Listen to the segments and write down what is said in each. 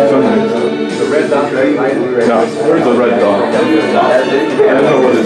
The red dot, right? Yeah, there's a red dot. I don't know what it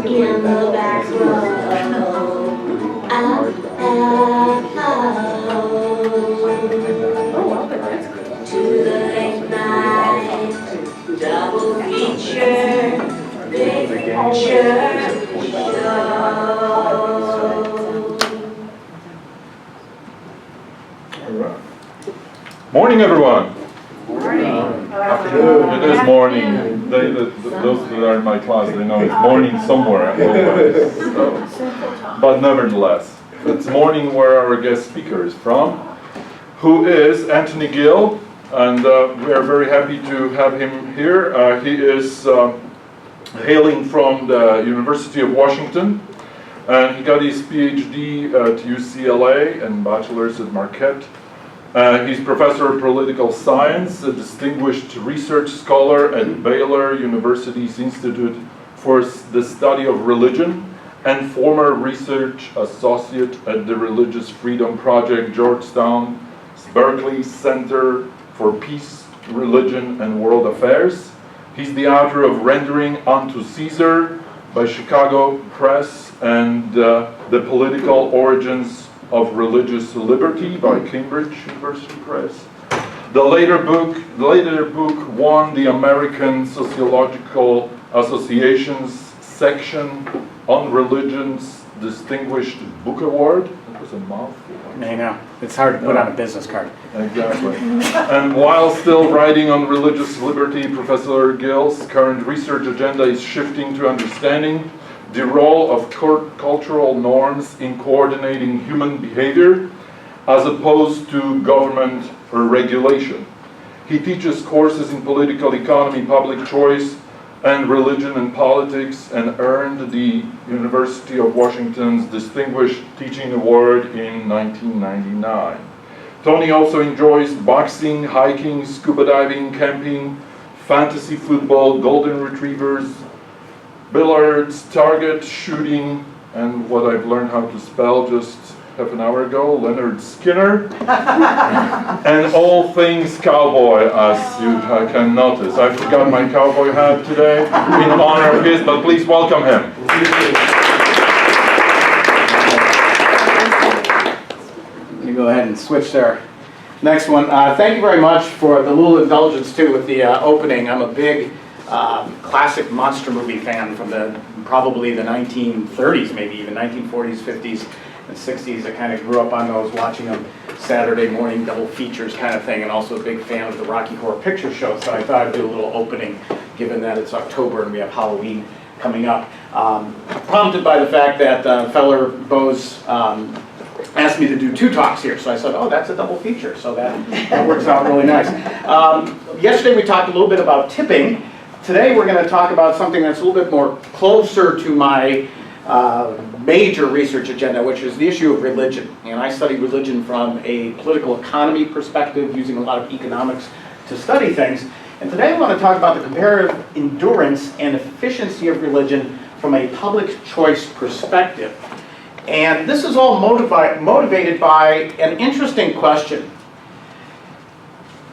in the back row. To the late night double feature picture show. Morning, everyone. Morning. It is morning. Those that are in my class, they know it's morning somewhere. Always. But nevertheless, it's morning where our guest speaker is from, who is Anthony Gill, and we are very happy to have him here. He is hailing from the University of Washington, and he got his Ph.D. at UCLA and bachelor's at Marquette. He's professor of political science, a distinguished research scholar at Baylor University's Institute for the Study of Religion, and former research associate at the Religious Freedom Project, Georgetown's Berkeley Center for Peace, Religion, and World Affairs. He's the author of Rendering Unto Caesa by Chicago Press and The Political Origins of Religious Liberty by Cambridge University Press. The later book won the American Sociological Association's section on Religion's Distinguished Book Award. That was a mouthful. I know. It's hard to put on a business card. Exactly. And while still writing on religious liberty, Professor Gill's current research agenda is shifting to understanding the role of cultural norms in coordinating human behavior as opposed to government or regulation. He teaches courses in political economy, public choice, and religion and politics, and earned the University of Washington's Distinguished Teaching Award in 1999. Tony also enjoys boxing, hiking, scuba diving, camping, fantasy football, golden retrievers, billiards, target shooting, and what I've learned how to spell just half an hour ago, Lynyrd Skynyrd, and all things cowboy, as you can notice. I forgot my cowboy hat today in honor of his, but please welcome him. You go ahead and switch there. Next one. Thank you very much for the little indulgence too with the opening. I'm a big classic monster movie fan from probably the 1930s, maybe even 1940s, 50s, and 60s. I kind of grew up on those, watching them Saturday morning double features kind of thing, and also a big fan of the Rocky Horror Picture Show, so I thought I'd do a little opening given that it's October and we have Halloween coming up. Prompted by the fact that Feller Bose asked me to do 2 talks here, so I said, oh, that's a double feature, so that works out really nice. Yesterday we talked a little bit about tipping. Today we're going to talk about something that's a little bit more closer to my major research agenda, which is the issue of religion. And I study religion from a political economy perspective, using a lot of economics to study things. And today I want to talk about the comparative endurance and efficiency of religion from a public choice perspective. And this is all motivated by an interesting question.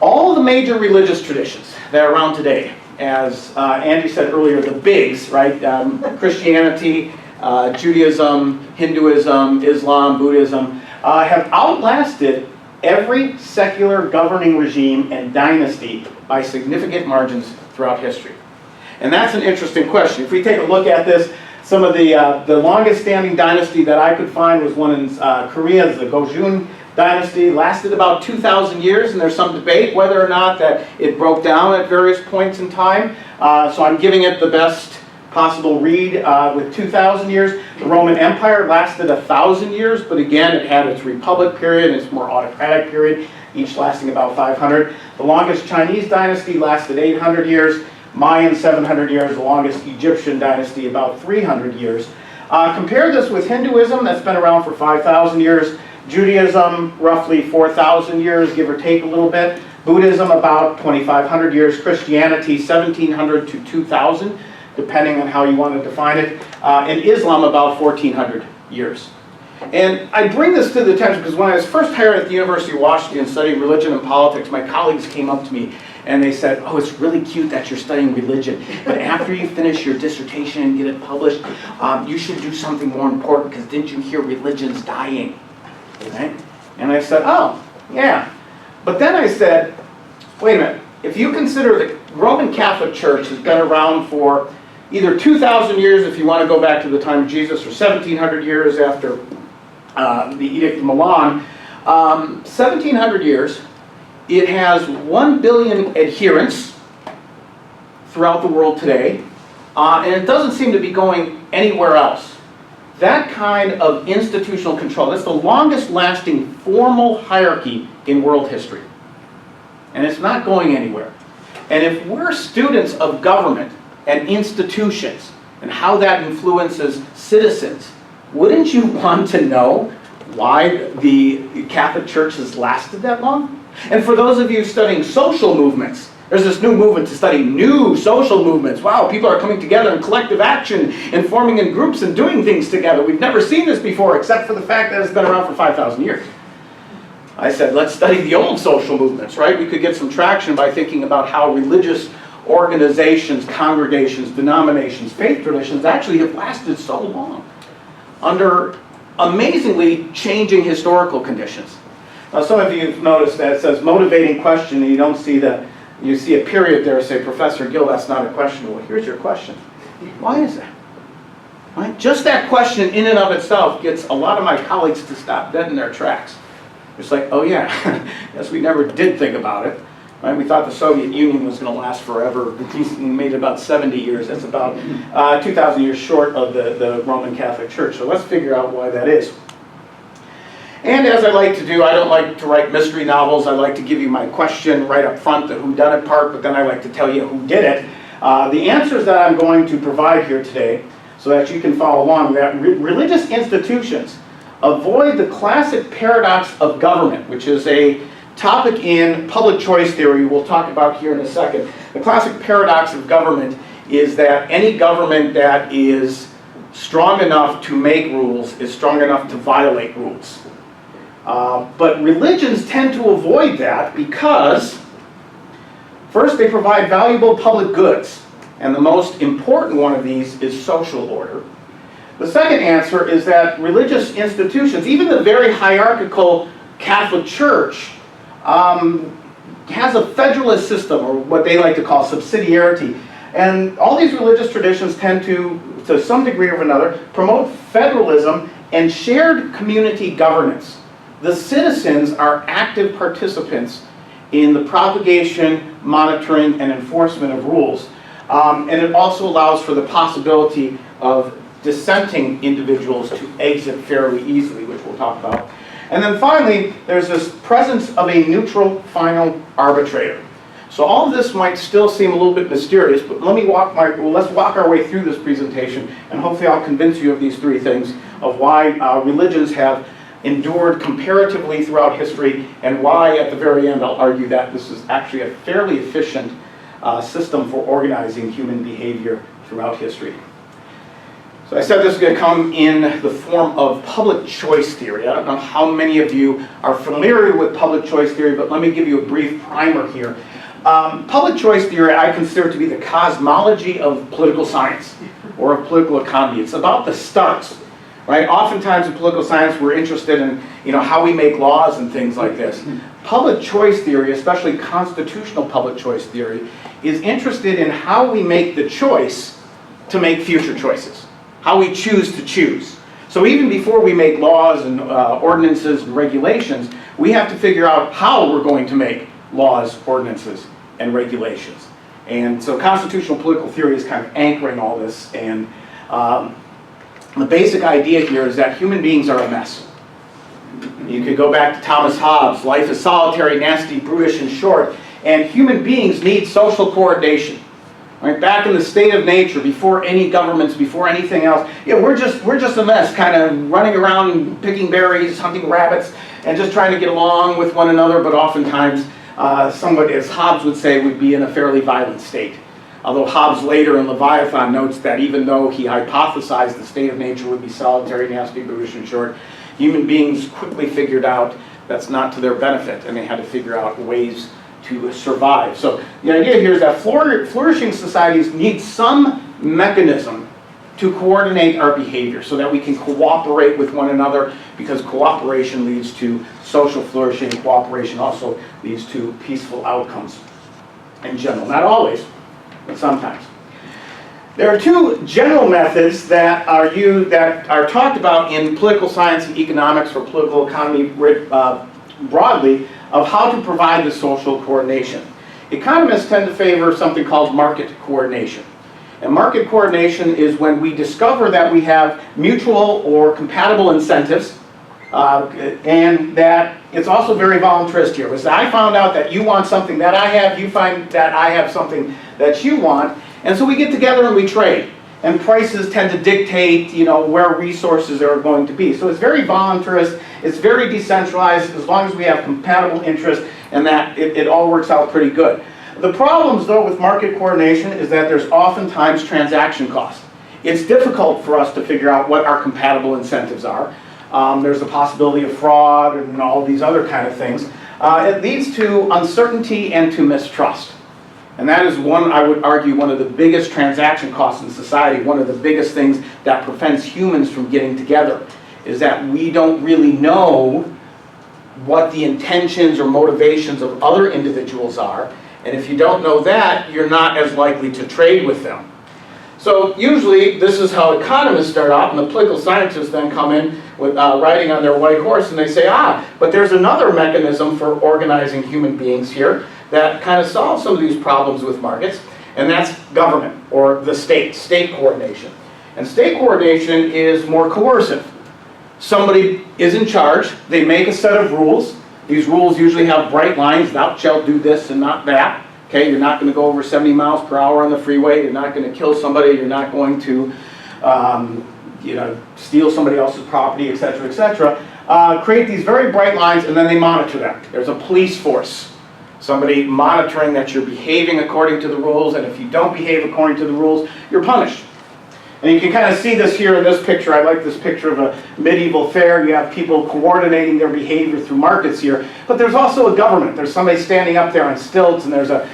All of the major religious traditions that are around today, as Andy said earlier, the bigs, right? Christianity, Judaism, Hinduism, Islam, Buddhism, have outlasted every secular governing regime and dynasty by significant margins throughout history. And that's an interesting question. If we take a look at this, some of the longest standing dynasty that I could find was one in Korea, the Gojoseon dynasty. Lasted about 2,000 years, and there's some debate whether or not that it broke down at various points in time. So I'm giving it the best possible read with 2,000 years. The Roman Empire lasted 1,000 years, but again, it had its republic period and its more autocratic period, each lasting about 500. The longest Chinese dynasty lasted 800 years, Mayan 700 years, the longest Egyptian dynasty about 300 years. Compare this with Hinduism, that's been around for 5,000 years. Judaism, roughly 4,000 years, give or take a little bit. Buddhism, about 2,500 years. Christianity, 1,700 to 2,000, depending on how you want to define it. And Islam, about 1,400 years. And I bring this to the attention because when I was first hired at the University of Washington studying religion and politics, my colleagues came up to me and they said, oh, it's really cute that you're studying religion, but after you finish your dissertation and get it published, you should do something more important because didn't you hear religion's dying? Right? And I said, oh, yeah. But then I said, wait a minute, if you consider the Roman Catholic Church has been around for either 2,000 years, if you want to go back to the time of Jesus, or 1,700 years after the Edict of Milan, 1,700 years, it has 1 billion adherents throughout the world today, and it doesn't seem to be going anywhere else. That kind of institutional control, that's the longest lasting formal hierarchy in world history. And it's not going anywhere. And if we're students of government and institutions and how that influences citizens, wouldn't you want to know why the Catholic Church has lasted that long? And for those of you studying social movements, there's this new movement to study new social movements. Wow, people are coming together in collective action and forming in groups and doing things together. We've never seen this before, except for the fact that it's been around for 5,000 years. I said, let's study the old social movements, right? We could get some traction by thinking about how religious organizations, congregations, denominations, faith traditions actually have lasted so long under amazingly changing historical conditions. Now, some of you have noticed that it says motivating question, and you don't see the, you see a period there, say, Professor Gill, that's not a question. Well, here's your question. Why is that? Right? Just that question in and of itself gets a lot of my colleagues to stop dead in their tracks. It's like, oh yeah, yes, we never did think about it. Right? We thought the Soviet Union was going to last forever. We made it about 70 years. That's about 2,000 years short of the Roman Catholic Church. So let's figure out why that is. And as I like to do, I don't like to write mystery novels. I like to give you my question right up front, the whodunit part, but then I like to tell you who did it. The answers that I'm going to provide here today, so that you can follow along, that religious institutions avoid the classic paradox of government, which is a topic in public choice theory we'll talk about here in a second. The classic paradox of government is that any government that is strong enough to make rules is strong enough to violate rules. But religions tend to avoid that because, first, they provide valuable public goods. And the most important one of these is social order. The second answer is that religious institutions, even the very hierarchical Catholic Church, has a federalist system, or what they like to call subsidiarity. And all these religious traditions tend to some degree or another, promote federalism and shared community governance. The citizens are active participants in the propagation, monitoring, and enforcement of rules. And it also allows for the possibility of dissenting individuals to exit fairly easily, which we'll talk about. And then finally, there's this presence of a neutral final arbitrator. So all of this might still seem a little bit mysterious, but let's walk our way through this presentation, and hopefully I'll convince you of these three things, of why religions have endured comparatively throughout history, and why, at the very end, I'll argue that this is actually a fairly efficient system for organizing human behavior throughout history. So I said this is going to come in the form of public choice theory. I don't know how many of you are familiar with public choice theory, but let me give you a brief primer here. Public choice theory I consider to be the cosmology of political science, or of political economy. It's about the starts. Right? Oftentimes in political science we're interested in how we make laws and things like this. Public choice theory, especially constitutional public choice theory, is interested in how we make the choice to make future choices. How we choose to choose. So even before we make laws and ordinances and regulations, we have to figure out how we're going to make laws, ordinances, and regulations. And so constitutional political theory is kind of anchoring all this, and the basic idea here is that human beings are a mess. You could go back to Thomas Hobbes, life is solitary, nasty, brutish, and short, and human beings need social coordination. Right? Back in the state of nature, before any governments, before anything else, yeah, we're just a mess, kind of running around picking berries, hunting rabbits, and just trying to get along with one another, but oftentimes, somebody, as Hobbes would say, would be in a fairly violent state. Although Hobbes later in Leviathan notes that even though he hypothesized the state of nature would be solitary, nasty, brutish, and short, human beings quickly figured out that's not to their benefit, and they had to figure out ways to survive. So the idea here is that flourishing societies need some mechanism to coordinate our behavior so that we can cooperate with one another, because cooperation leads to social flourishing. Cooperation also leads to peaceful outcomes in general. Not always, but sometimes. There are two general methods that are talked about in political science and economics, or political economy broadly, of how to provide the social coordination. Economists tend to favor something called market coordination. And market coordination is when we discover that we have mutual or compatible incentives, and that it's also very voluntarist here. Because I found out that you want something that I have, you find that I have something that you want, and so we get together and we trade. And prices tend to dictate, where resources are going to be. So it's very voluntarist, it's very decentralized, as long as we have compatible interests, and that it all works out pretty good. The problems, though, with market coordination is that there's oftentimes transaction costs. It's difficult for us to figure out what our compatible incentives are. There's the possibility of fraud and all these other kind of things. It leads to uncertainty and to mistrust. And that is I would argue, one of the biggest transaction costs in society, one of the biggest things that prevents humans from getting together, is that we don't really know what the intentions or motivations of other individuals are. And if you don't know that, you're not as likely to trade with them. So usually, this is how economists start out, and the political scientists then come in with riding on their white horse, and they say, but there's another mechanism for organizing human beings here that kind of solves some of these problems with markets, and that's government, or the state coordination. And state coordination is more coercive. Somebody is in charge, they make a set of rules. These rules usually have bright lines: thou shalt do this and not that. Okay, you're not going to go over 70 miles per hour on the freeway, you're not going to kill somebody, you're not going to steal somebody else's property, etc., etc. Create these very bright lines, and then they monitor them. There's a police force, somebody monitoring that you're behaving according to the rules, and if you don't behave according to the rules, you're punished. And you can kind of see this here in this picture. I like this picture of a medieval fair. You have people coordinating their behavior through markets here. But there's also a government. There's somebody standing up there on stilts, and there's a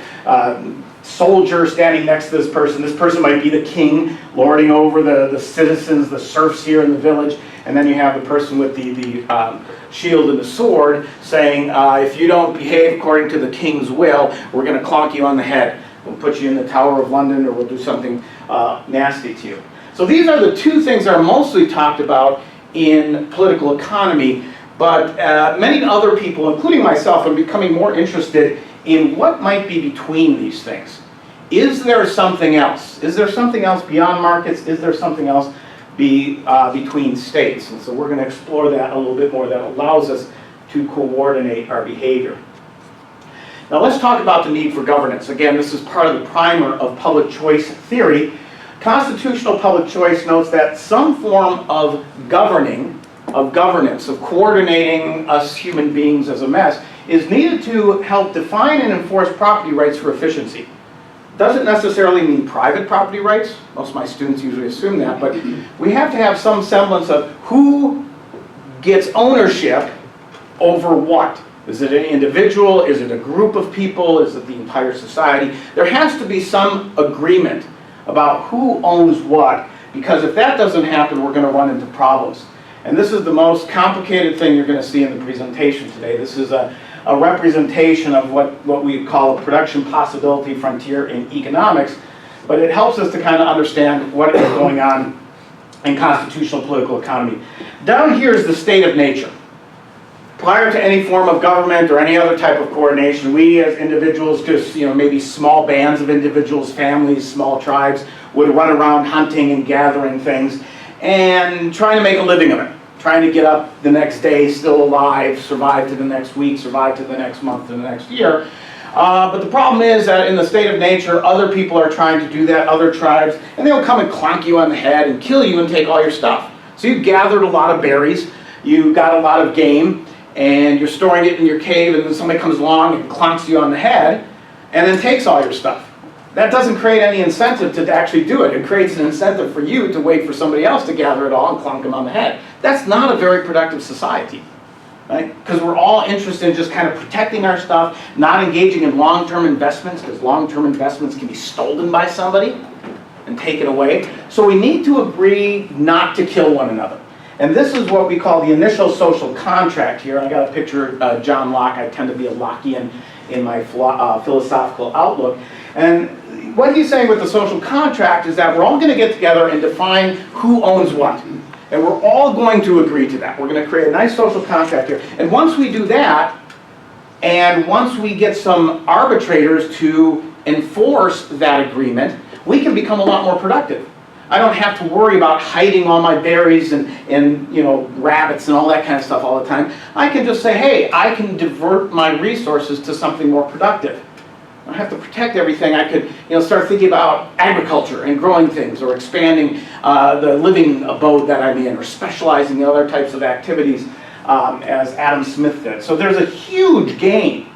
soldier standing next to this person. This person might be the king, lording over the citizens, the serfs here in the village. And then you have the person with the shield and the sword saying, if you don't behave according to the king's will, we're going to clonk you on the head. We'll put you in the Tower of London, or we'll do something nasty to you. So these are the two things that are mostly talked about in political economy, but many other people, including myself, are becoming more interested in what might be between these things. Is there something else? Is there something else beyond markets? Is there something else between states? And so we're going to explore that a little bit more, that allows us to coordinate our behavior. Now let's talk about the need for governance. Again, this is part of the primer of public choice theory. Constitutional public choice notes that some form of governance, of coordinating us human beings as a mess, is needed to help define and enforce property rights for efficiency. Doesn't necessarily mean private property rights. Most of my students usually assume that, but we have to have some semblance of who gets ownership over what. Is it an individual? Is it a group of people? Is it the entire society? There has to be some agreement about who owns what, because if that doesn't happen, we're going to run into problems. And this is the most complicated thing you're going to see in the presentation today. This is a representation of what we call a production possibility frontier in economics, but it helps us to kind of understand what is going on in constitutional political economy. Down here is the state of nature. Prior to any form of government or any other type of coordination, we as individuals, just maybe small bands of individuals, families, small tribes, would run around hunting and gathering things and trying to make a living of it. Trying to get up the next day still alive, survive to the next week, survive to the next month, to the next year. But the problem is that in the state of nature, other people are trying to do that, other tribes, and they'll come and clonk you on the head and kill you and take all your stuff. So you gathered a lot of berries, you got a lot of game, and you're storing it in your cave, and then somebody comes along and clonks you on the head and then takes all your stuff. That doesn't create any incentive to actually do it. It creates an incentive for you to wait for somebody else to gather it all and clonk them on the head. That's not a very productive society, right? Because we're all interested in just kind of protecting our stuff, not engaging in long-term investments, because long-term investments can be stolen by somebody and taken away. So we need to agree not to kill one another. And this is what we call the initial social contract here. I got a picture of John Locke. I tend to be a Lockean in my philosophical outlook. And what he's saying with the social contract is that we're all going to get together and define who owns what. And we're all going to agree to that. We're going to create a nice social contract here. And once we do that, and once we get some arbitrators to enforce that agreement, we can become a lot more productive. I don't have to worry about hiding all my berries and rabbits and all that kind of stuff all the time. I can just say, hey, I can divert my resources to something more productive. I don't have to protect everything. I could start thinking about agriculture and growing things, or expanding the living abode that I'm in, or specializing in other types of activities as Adam Smith did. So there's a huge gain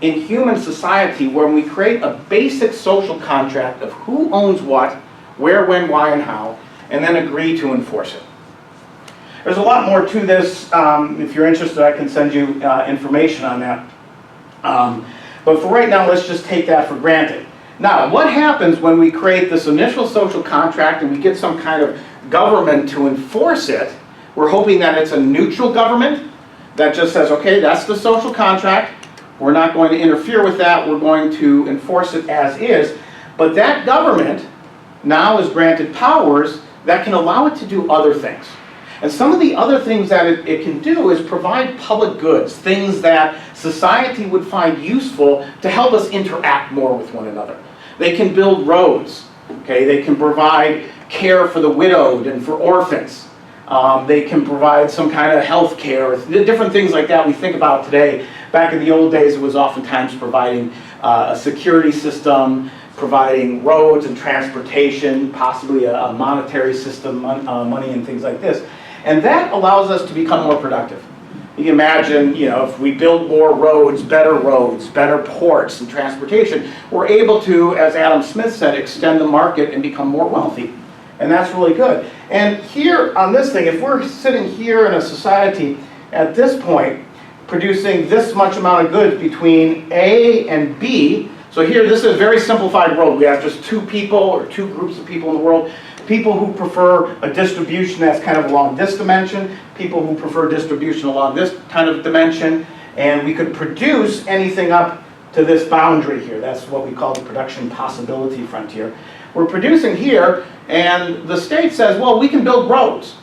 in human society when we create a basic social contract of who owns what, where, when, why, and how, and then agree to enforce it. There's a lot more to this. If you're interested, I can send you information on that. But for right now, let's just take that for granted. Now, what happens when we create this initial social contract and we get some kind of government to enforce it? We're hoping that it's a neutral government that just says, okay, that's the social contract. We're not going to interfere with that. We're going to enforce it as is. But that government now is granted powers that can allow it to do other things. And some of the other things that it can do is provide public goods, things that society would find useful to help us interact more with one another. They can build roads, okay? They can provide care for the widowed and for orphans. They can provide some kind of health care, different things like that we think about today. Back in the old days, it was oftentimes providing a security system, providing roads and transportation, possibly a monetary system, money and things like this. And that allows us to become more productive. You can imagine, if we build more roads, better ports and transportation, we're able to, as Adam Smith said, extend the market and become more wealthy. And that's really good. And here on this thing, if we're sitting here in a society at this point, producing this much amount of goods between A and B, so here, this is a very simplified world. We have just two people or two groups of people in the world. People who prefer a distribution that's kind of along this dimension, people who prefer distribution along this kind of dimension, and we could produce anything up to this boundary here. That's what we call the production possibility frontier. We're producing here, and the state says, well, we can build roads,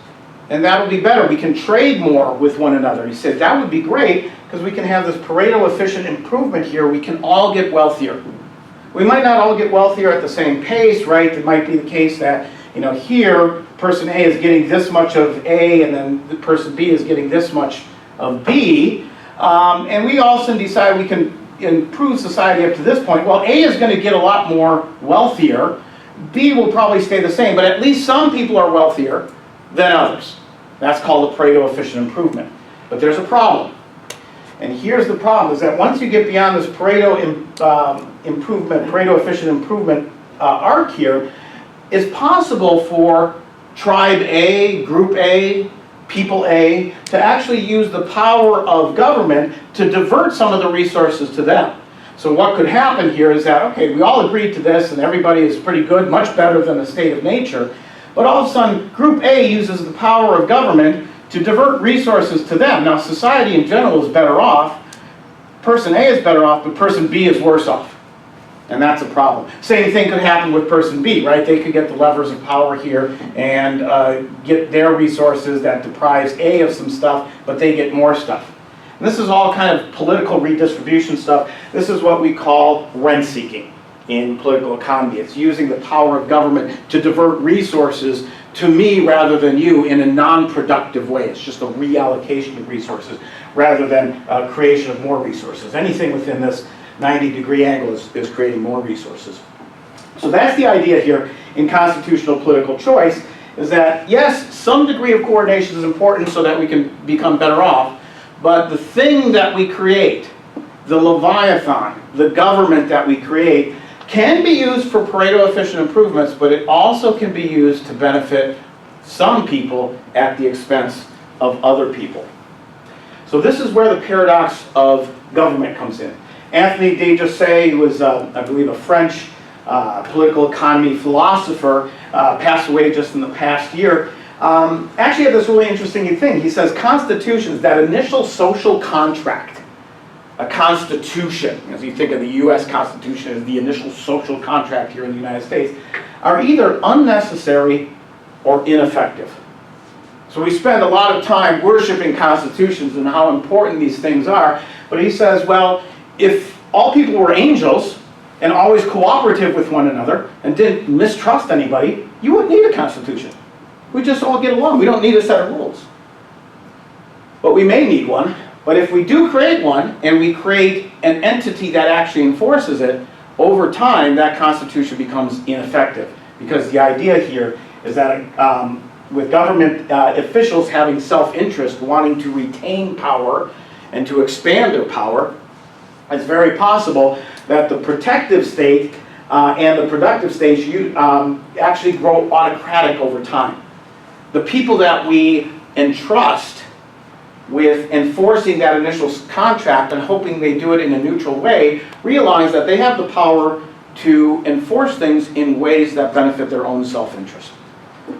and that would be better. We can trade more with one another. He said, that would be great, because we can have this Pareto efficient improvement here. We can all get wealthier. We might not all get wealthier at the same pace, right? It might be the case that, here, person A is getting this much of A, and then the person B is getting this much of B. And we also decide we can improve society up to this point. Well, A is going to get a lot more wealthier. B will probably stay the same, but at least some people are wealthier than others. That's called a Pareto efficient improvement. But there's a problem. And here's the problem, is that once you get beyond this Pareto efficient improvement arc here, it's possible for tribe A, group A, people A, to actually use the power of government to divert some of the resources to them. So what could happen here is that, okay, we all agreed to this and everybody is pretty good, much better than the state of nature, but all of a sudden, group A uses the power of government to divert resources to them. Now, society in general is better off. Person A is better off, but person B is worse off. And that's a problem. Same thing could happen with person B, right? They could get the levers of power here and get their resources that deprives A of some stuff, but they get more stuff. And this is all kind of political redistribution stuff. This is what we call rent-seeking in political economy. It's using the power of government to divert resources to me rather than you in a non-productive way. It's just a reallocation of resources rather than creation of more resources. Anything within this 90-degree angle is creating more resources. So that's the idea here in constitutional political choice, is that yes, some degree of coordination is important so that we can become better off, but the thing that we create, the Leviathan, the government that we create, can be used for Pareto-efficient improvements, but it also can be used to benefit some people at the expense of other people. So this is where the paradox of government comes in. Anthony de Josset, who was, I believe, a French political economy philosopher, passed away just in the past year, actually had this really interesting thing. He says constitutions, that initial social contract, a constitution, as you think of the U.S. Constitution as the initial social contract here in the United States, are either unnecessary or ineffective. So we spend a lot of time worshiping constitutions and how important these things are, but he says, well, if all people were angels and always cooperative with one another and didn't mistrust anybody, you wouldn't need a constitution. We just all get along. We don't need a set of rules. But we may need one. But if we do create one, and we create an entity that actually enforces it, over time that constitution becomes ineffective. Because the idea here is that with government officials having self-interest, wanting to retain power and to expand their power, it's very possible that the protective state and the productive state actually grow autocratic over time. The people that we entrust with enforcing that initial contract and hoping they do it in a neutral way, realize that they have the power to enforce things in ways that benefit their own self-interest.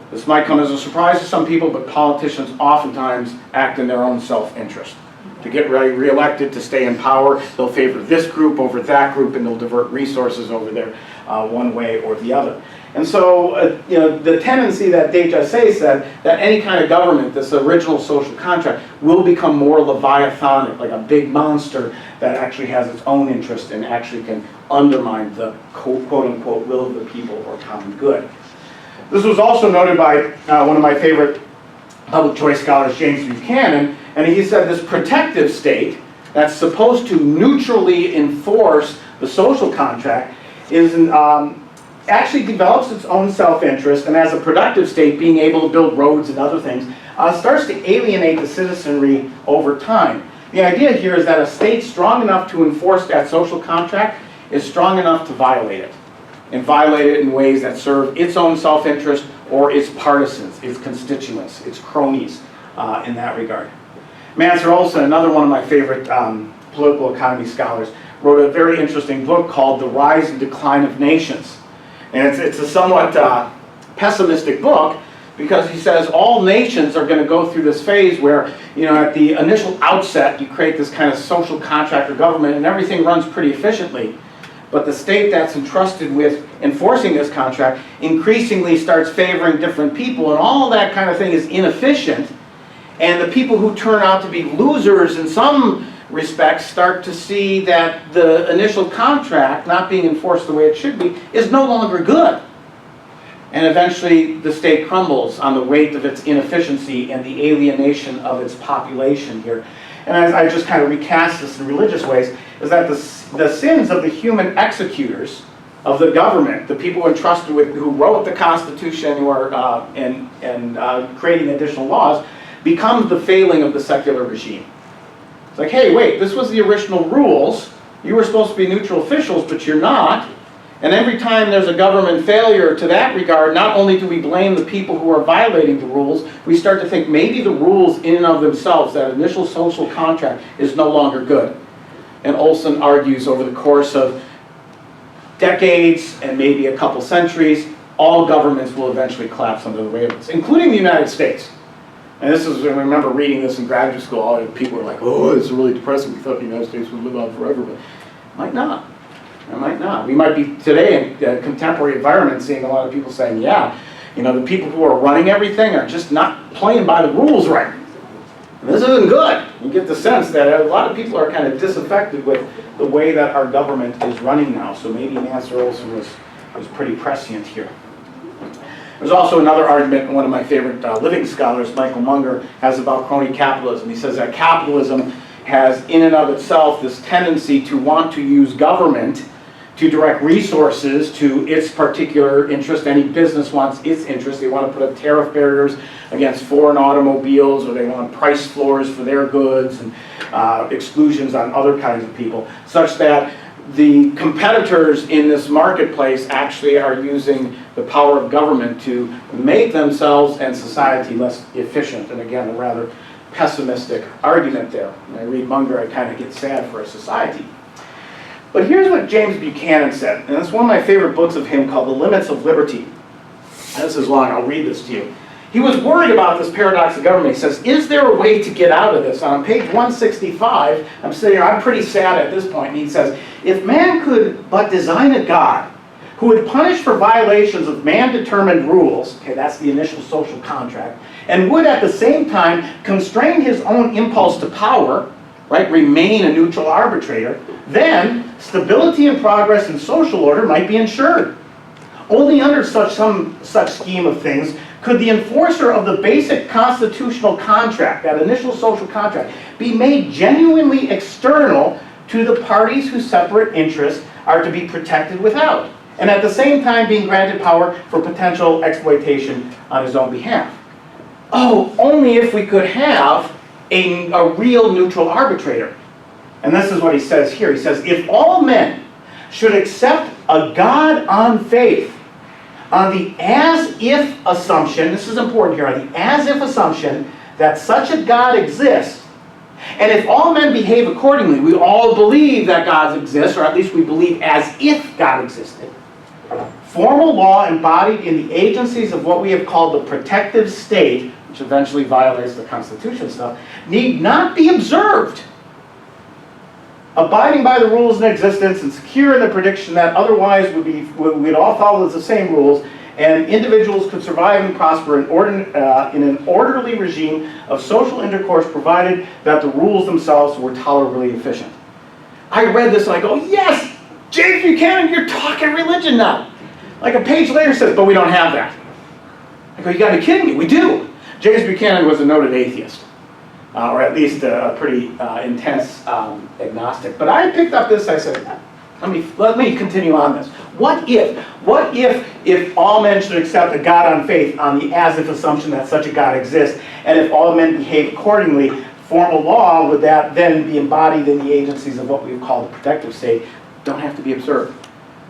This might come as a surprise to some people, but politicians oftentimes act in their own self-interest. To get re-elected, to stay in power, they'll favor this group over that group, and they'll divert resources over there one way or the other. And so, the tendency that de Josset said, that any kind of government, this original social contract, will become more leviathanic, like a big monster that actually has its own interest and actually can undermine the quote-unquote will of the people or common good. This was also noted by one of my favorite public choice scholars, James Buchanan, and he said this protective state that's supposed to neutrally enforce the social contract is actually develops its own self-interest, and as a productive state, being able to build roads and other things, starts to alienate the citizenry over time. The idea here is that a state strong enough to enforce that social contract is strong enough to violate it, and violate it in ways that serve its own self-interest or its partisans, its constituents, its cronies in that regard. Mansur Olson, another one of my favorite political economy scholars, wrote a very interesting book called The Rise and Decline of Nations. And it's a somewhat pessimistic book, because he says all nations are going to go through this phase where, at the initial outset, you create this kind of social contract or government and everything runs pretty efficiently. But the state that's entrusted with enforcing this contract increasingly starts favoring different people, and all that kind of thing is inefficient. And the people who turn out to be losers in some respects start to see that the initial contract, not being enforced the way it should be, is no longer good. And eventually the state crumbles on the weight of its inefficiency and the alienation of its population here. And as I just kind of recast this in religious ways, is that the sins of the human executors of the government, the people entrusted with, who wrote the Constitution, who are creating additional laws, becomes the failing of the secular regime. It's like, hey, wait, this was the original rules. You were supposed to be neutral officials, but you're not. And every time there's a government failure to that regard, not only do we blame the people who are violating the rules, we start to think maybe the rules in and of themselves, that initial social contract, is no longer good. And Olson argues over the course of decades and maybe a couple centuries, all governments will eventually collapse under the weight of this, including the United States. And this is, I remember reading this in graduate school, all the people were like, oh, it's really depressing. We thought the United States would live on forever, but it might not. It might not. We might be today in a contemporary environment seeing a lot of people saying, yeah, the people who are running everything are just not playing by the rules right. And this isn't good. You get the sense that a lot of people are kind of disaffected with the way that our government is running now. So maybe Nancy Olson was pretty prescient here. There's also another argument, one of my favorite living scholars, Michael Munger, has about crony capitalism. He says that capitalism has in and of itself this tendency to want to use government to direct resources to its particular interest. Any business wants its interest. They want to put up tariff barriers against foreign automobiles, or they want price floors for their goods and exclusions on other kinds of people, such that the competitors in this marketplace actually are using the power of government to make themselves and society less efficient. And again, a rather pessimistic argument there. When I read Munger, I kind of get sad for a society. But here's what James Buchanan said, and it's one of my favorite books of him called The Limits of Liberty. And this is long, I'll read this to you. He was worried about this paradox of government. He says, is there a way to get out of this? On page 165, I'm sitting here, I'm pretty sad at this point, and he says, if man could but design a God who would punish for violations of man-determined rules, okay, that's the initial social contract, and would at the same time constrain his own impulse to power, right, remain a neutral arbitrator, then stability and progress in social order might be ensured. Only under such scheme of things could the enforcer of the basic constitutional contract, that initial social contract, be made genuinely external to the parties whose separate interests are to be protected without, and at the same time being granted power for potential exploitation on his own behalf. Oh, only if we could have a real neutral arbitrator. And this is what he says here. He says, if all men should accept a God on faith, on the as-if assumption, this is important here, on the as-if assumption that such a God exists, and if all men behave accordingly, we all believe that God exists, or at least we believe as if God existed, formal law embodied in the agencies of what we have called the protective state, which eventually violates the Constitution stuff, need not be observed, abiding by the rules in existence and secure in the prediction that otherwise we'd all follow the same rules, and individuals could survive and prosper in an orderly regime of social intercourse, provided that the rules themselves were tolerably efficient. I read this and I go, yes, James Buchanan, you're talking religion now. Like a page later says, but we don't have that. I go, you gotta be kidding me, we do. James Buchanan was a noted atheist. Or at least a pretty intense agnostic. But I picked up this, I said, let me continue on this. What if all men should accept a God on faith on the as-if assumption that such a God exists, and if all men behave accordingly, formal law, would that then be embodied in the agencies of what we call the protective state, don't have to be observed.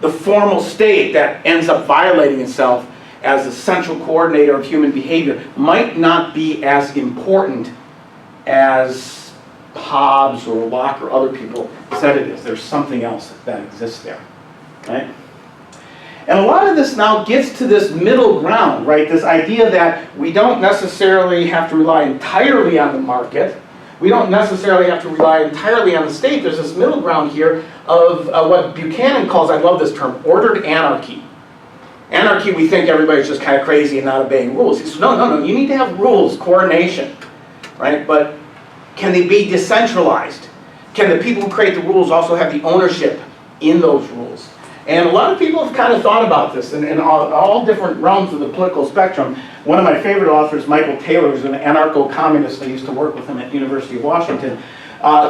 The formal state that ends up violating itself as the central coordinator of human behavior might not be as important as Hobbes or Locke or other people said it is. There's something else that exists there, right? And a lot of this now gets to this middle ground, right? This idea that we don't necessarily have to rely entirely on the market. We don't necessarily have to rely entirely on the state. There's this middle ground here of what Buchanan calls, I love this term, ordered anarchy. Anarchy, we think everybody's just kind of crazy and not obeying rules. He says, no, you need to have rules, coordination, right? But can they be decentralized? Can the people who create the rules also have the ownership in those rules? And a lot of people have kind of thought about this in all different realms of the political spectrum. One of my favorite authors, Michael Taylor, who's an anarcho-communist, I used to work with him at the University of Washington,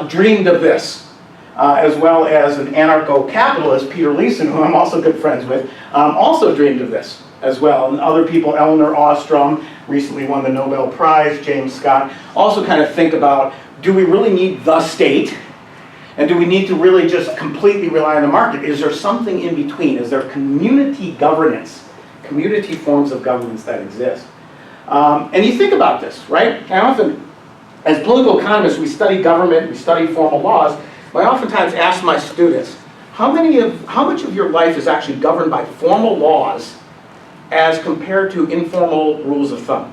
dreamed of this. As well as an anarcho-capitalist, Peter Leeson, who I'm also good friends with, also dreamed of this as well. And other people, Elinor Ostrom, recently won the Nobel Prize, James Scott, also kind of think about, do we really need the state? And do we need to really just completely rely on the market? Is there something in between? Is there community governance, community forms of governance that exist? And you think about this, right? And often, as political economists, we study government, we study formal laws. I oftentimes ask my students, how much of your life is actually governed by formal laws as compared to informal rules of thumb?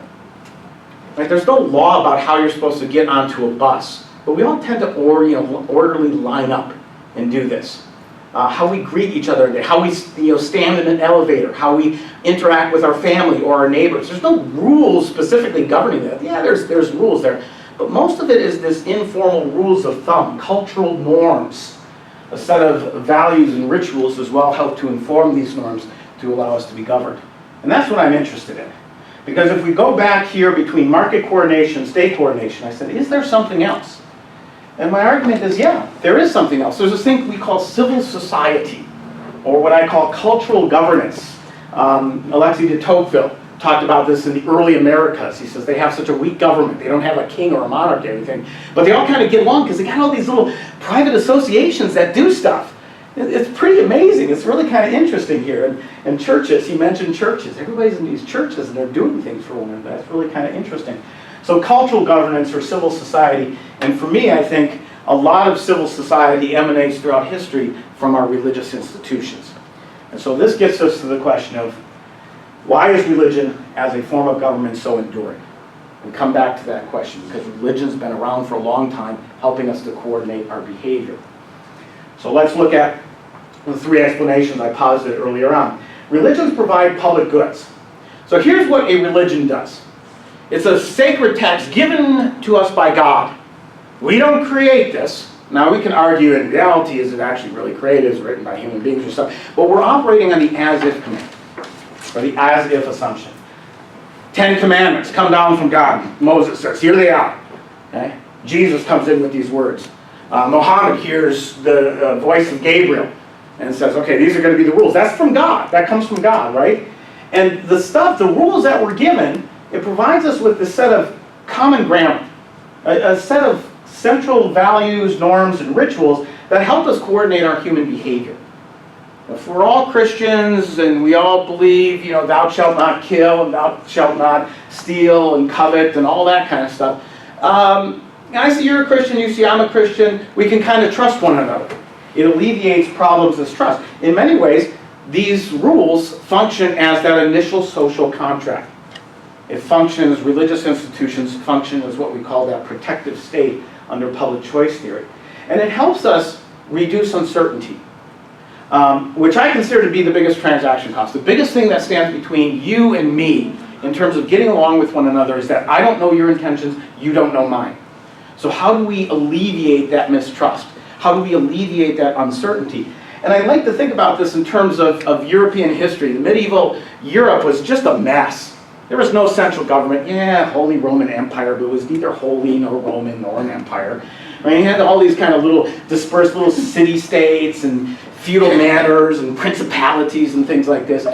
Right? There's no law about how you're supposed to get onto a bus, but we all tend to orderly line up and do this. How we greet each other, how we stand in an elevator, how we interact with our family or our neighbors. There's no rules specifically governing that. Yeah, there's rules there, But most of it is this informal rules of thumb, cultural norms. A set of values and rituals as well help to inform these norms to allow us to be governed. And that's what I'm interested in. Because if we go back here between market coordination and state coordination, I said, is there something else? And my argument is, yeah, there is something else. There's this thing we call civil society, or what I call cultural governance. Alexis de Tocqueville talked about this in the early Americas. He says they have such a weak government. They don't have a king or a monarch or anything. But they all kind of get along because they got all these little private associations that do stuff. It's pretty amazing. It's really kind of interesting here. And churches, he mentioned churches. Everybody's in these churches and they're doing things for one another. That's really kind of interesting. So cultural governance or civil society, and for me, I think a lot of civil society emanates throughout history from our religious institutions. And so this gets us to the question of, why is religion as a form of government so enduring? We come back to that question because religion's been around for a long time, helping us to coordinate our behavior. So let's look at the three explanations I posited earlier on. Religions provide public goods. So here's what a religion does. It's a sacred text given to us by God. We don't create this. Now we can argue in reality, is it actually really created? Is it written by human beings or something? But we're operating on the as-if command, or the as-if assumption. 10 Commandments come down from God. Moses says, here they are. Okay? Jesus comes in with these words. Muhammad hears the voice of Gabriel and says, okay, these are going to be the rules. That's from God. That comes from God, right? And the stuff, the rules that we're given, it provides us with this set of common grammar, a set of central values, norms, and rituals that help us coordinate our human behavior. If we're all Christians and we all believe, you know, thou shalt not kill and thou shalt not steal and covet and all that kind of stuff, I see you're a Christian, you see I'm a Christian, we can kind of trust one another. It alleviates problems as trust. In many ways, these rules function as that initial social contract. It functions, religious institutions function as what we call that protective state under public choice theory. And it helps us reduce uncertainty, which I consider to be the biggest transaction cost. The biggest thing that stands between you and me in terms of getting along with one another is that I don't know your intentions, you don't know mine. So how do we alleviate that mistrust? How do we alleviate that uncertainty? And I like to think about this in terms of European history. The medieval Europe was just a mess. There was no central government. Yeah, Holy Roman Empire, but it was neither holy nor Roman nor an empire. I mean, you had all these kind of little dispersed little city-states and feudal manors and principalities and things like this.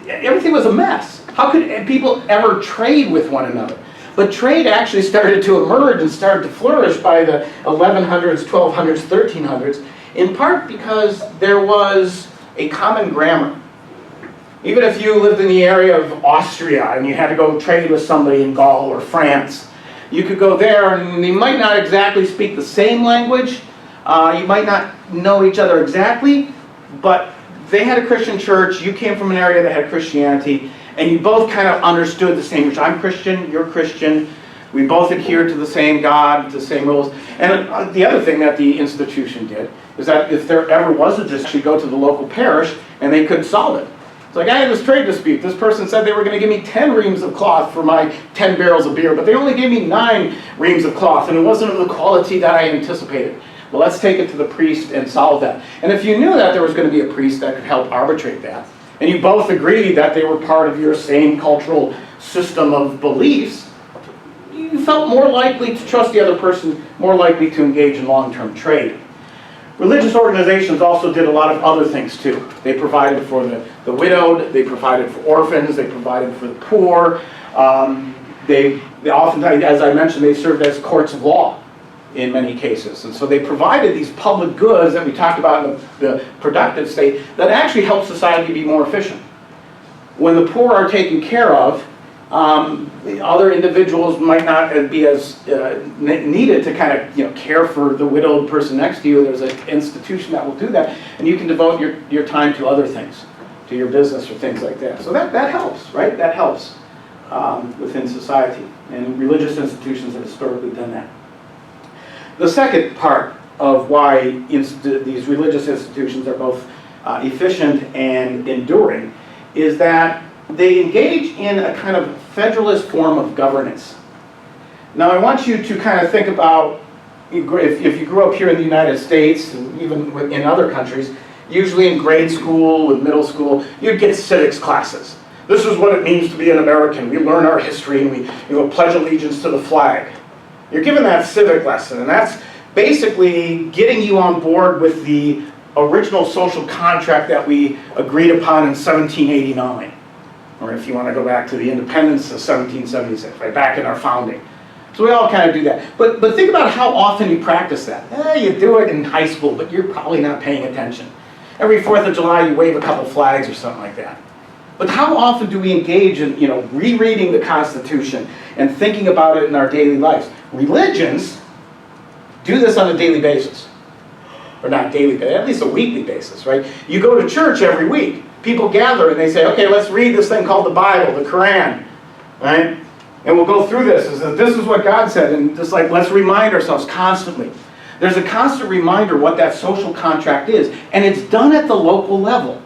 Everything was a mess. How could people ever trade with one another? But trade actually started to emerge and started to flourish by the 1100s, 1200s, 1300s, in part because there was a common grammar. Even if you lived in the area of Austria and you had to go trade with somebody in Gaul or France, you could go there and they might not exactly speak the same language, you might not know each other exactly, but they had a Christian church, you came from an area that had Christianity, and you both kind of understood the same, I'm Christian, you're Christian, we both adhered to the same God, the same rules. And the other thing that the institution did is that if there ever was a dispute, you go to the local parish and they could solve it. It's like, I had this trade dispute. This person said they were going to give me 10 reams of cloth for my 10 barrels of beer, but they only gave me 9 reams of cloth, and it wasn't of the quality that I anticipated. Well, let's take it to the priest and solve that. And if you knew that there was going to be a priest that could help arbitrate that, and you both agreed that they were part of your same cultural system of beliefs, you felt more likely to trust the other person, more likely to engage in long-term trade. Religious organizations also did a lot of other things too. They provided for the widowed, they provided for orphans, they provided for the poor. They oftentimes, as I mentioned, they served as courts of law in many cases. And so they provided these public goods that we talked about in the productive state that actually help society be more efficient. When the poor are taken care of, other individuals might not be as needed to kind of care for the widowed person next to you. There's an institution that will do that, and you can devote your time to other things, to your business or things like that. So that helps, right? That helps within society, and religious institutions have historically done that. The second part of why these religious institutions are both efficient and enduring is that they engage in a kind of federalist form of governance. Now I want you to kind of think about, if you grew up here in the United States, and even in other countries, usually in grade school and middle school, you'd get civics classes. This is what it means to be an American. We learn our history and we pledge allegiance to the flag. You're given that civic lesson, and that's basically getting you on board with the original social contract that we agreed upon in 1789. Or if you want to go back to the independence of 1776, right back in our founding. So we all kind of do that. But think about how often you practice that. You do it in high school, but you're probably not paying attention. Every 4th of July, you wave a couple flags or something like that. But how often do we engage in, rereading the Constitution and thinking about it in our daily lives? Religions do this on a daily basis. Or not daily, but at least a weekly basis, right? You go to church every week. People gather and they say, okay, let's read this thing called the Bible, the Quran, right? And we'll go through this. This is what God said, and just like, let's remind ourselves constantly. There's a constant reminder what that social contract is, and it's done at the local level.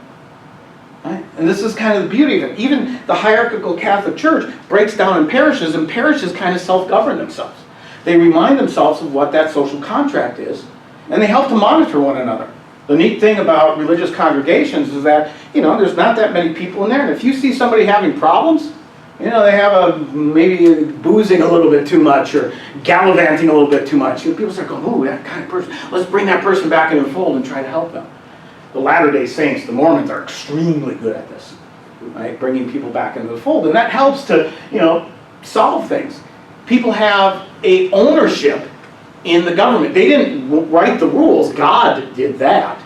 Right? And this is kind of the beauty of it. Even the hierarchical Catholic Church breaks down in parishes, and parishes kind of self-govern themselves. They remind themselves of what that social contract is, and they help to monitor one another. The neat thing about religious congregations is that, there's not that many people in there, and if you see somebody having problems, they have maybe boozing a little bit too much or gallivanting a little bit too much. People start going, ooh, that kind of person, let's bring that person back into the fold and try to help them. The Latter-day Saints, the Mormons, are extremely good at this, right? Bringing people back into the fold. And that helps to, solve things. People have a ownership in the government. They didn't write the rules. God did that.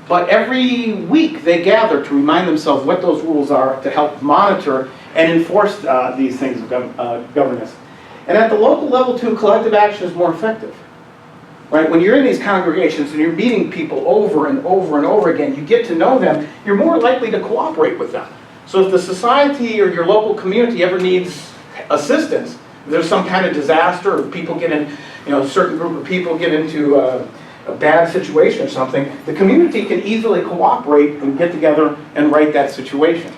But every week they gather to remind themselves what those rules are to help monitor and enforce these things of governance. And at the local level, too, collective action is more effective. Right? When you're in these congregations and you're meeting people over and over and over again, you get to know them, you're more likely to cooperate with them. So if the society or your local community ever needs assistance, if there's some kind of disaster or people get in, a certain group of people get into a bad situation or something, the community can easily cooperate and get together and right that situation.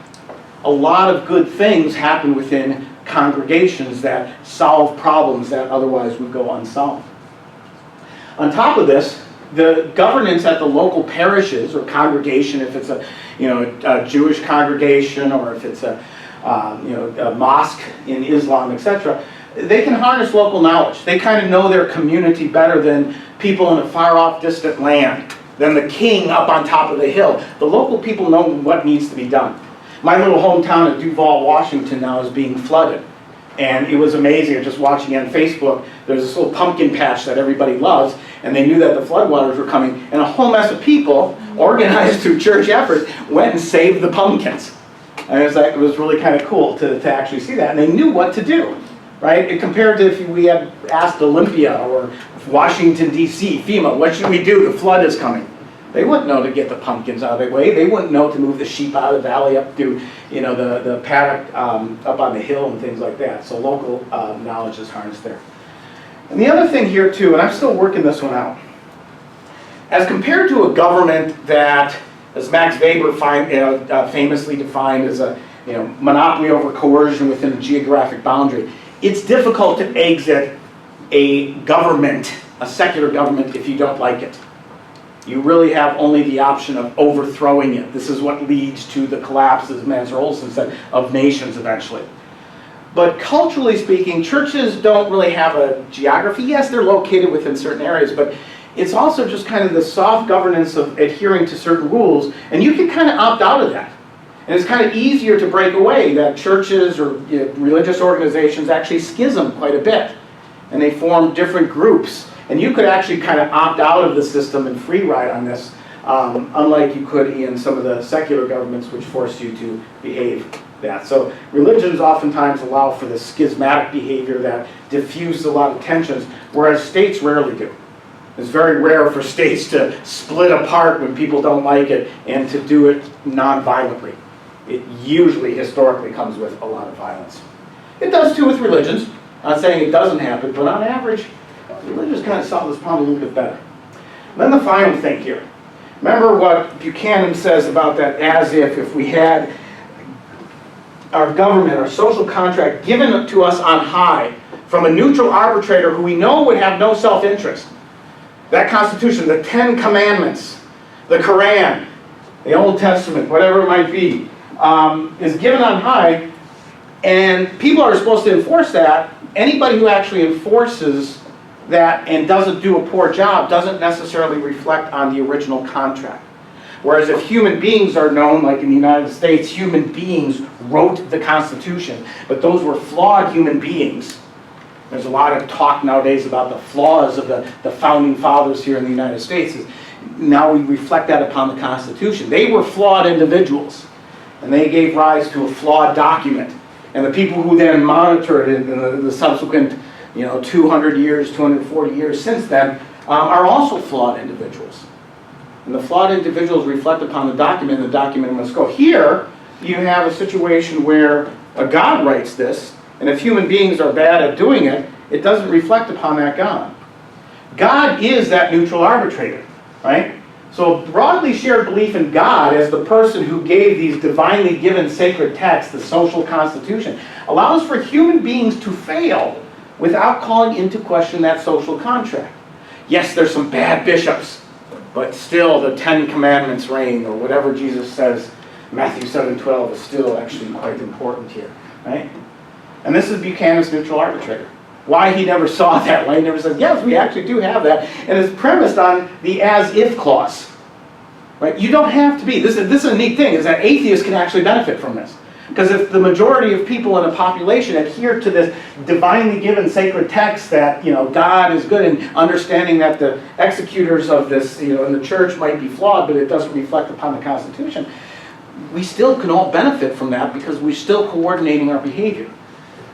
A lot of good things happen within congregations that solve problems that otherwise would go unsolved. On top of this, the governance at the local parishes or congregation, if it's a Jewish congregation or if it's a mosque in Islam, etc., they can harness local knowledge. They kind of know their community better than people in a far-off, distant land, than the king up on top of the hill. The local people know what needs to be done. My little hometown of Duval, Washington now is being flooded. And it was amazing, just watching on Facebook, there's this little pumpkin patch that everybody loves, and they knew that the floodwaters were coming, and a whole mess of people, organized through church efforts, went and saved the pumpkins. And it was really kind of cool to actually see that, and they knew what to do, right? And compared to if we had asked Olympia or Washington, D.C., FEMA, what should we do? The flood is coming. They wouldn't know to get the pumpkins out of the way. They wouldn't know to move the sheep out of the valley up to, the paddock up on the hill and things like that. So local knowledge is harnessed there. And the other thing here too, and I'm still working this one out, as compared to a government that, as Max Weber famously defined as a monopoly over coercion within a geographic boundary, it's difficult to exit a government, a secular government, if you don't like it. You really have only the option of overthrowing it. This is what leads to the collapse, as Mansur Olson said, of nations eventually. But culturally speaking, churches don't really have a geography. Yes, they're located within certain areas, but it's also just kind of the soft governance of adhering to certain rules, and you can kind of opt out of that. And it's kind of easier to break away that churches or religious organizations actually schism quite a bit, and they form different groups. And you could actually kind of opt out of the system and free ride on this, unlike you could in some of the secular governments which force you to behave that. So religions oftentimes allow for this schismatic behavior that diffuses a lot of tensions, whereas states rarely do. It's very rare for states to split apart when people don't like it and to do it non-violently. It usually, historically, comes with a lot of violence. It does too with religions. I'm not saying it doesn't happen, but on average, religions kind of solve this problem a little bit better. And then the final thing here. Remember what Buchanan says about that as if we had our government, our social contract given to us on high from a neutral arbitrator who we know would have no self-interest. That Constitution, the 10 Commandments, the Quran, the Old Testament, whatever it might be, is given on high, and people are supposed to enforce that. Anybody who actually enforces that and doesn't do a poor job doesn't necessarily reflect on the original contract. Whereas if human beings are known, like in the United States, human beings wrote the Constitution, but those were flawed human beings. There's a lot of talk nowadays about the flaws of the founding fathers here in the United States. Now we reflect that upon the Constitution. They were flawed individuals, and they gave rise to a flawed document. And the people who then monitored it in the subsequent 200 years, 240 years since then, are also flawed individuals. And the flawed individuals reflect upon the document, and the document must go. Here, you have a situation where a God writes this, and if human beings are bad at doing it, it doesn't reflect upon that God. God is that neutral arbitrator, right? So broadly shared belief in God as the person who gave these divinely given sacred texts, the social constitution, allows for human beings to fail without calling into question that social contract. Yes, there's some bad bishops, but still the 10 Commandments reign, or whatever Jesus says, Matthew 7:12 is still actually quite important here, right? And this is Buchanan's neutral arbitrator. Why he never saw that, why he never said, yes, we actually do have that, and it's premised on the as-if clause. Right? You don't have to be. This is a neat thing, is that atheists can actually benefit from this. Because if the majority of people in a population adhere to this divinely given sacred text that God is good, and understanding that the executors of this in the church might be flawed, but it doesn't reflect upon the Constitution, we still can all benefit from that because we're still coordinating our behavior.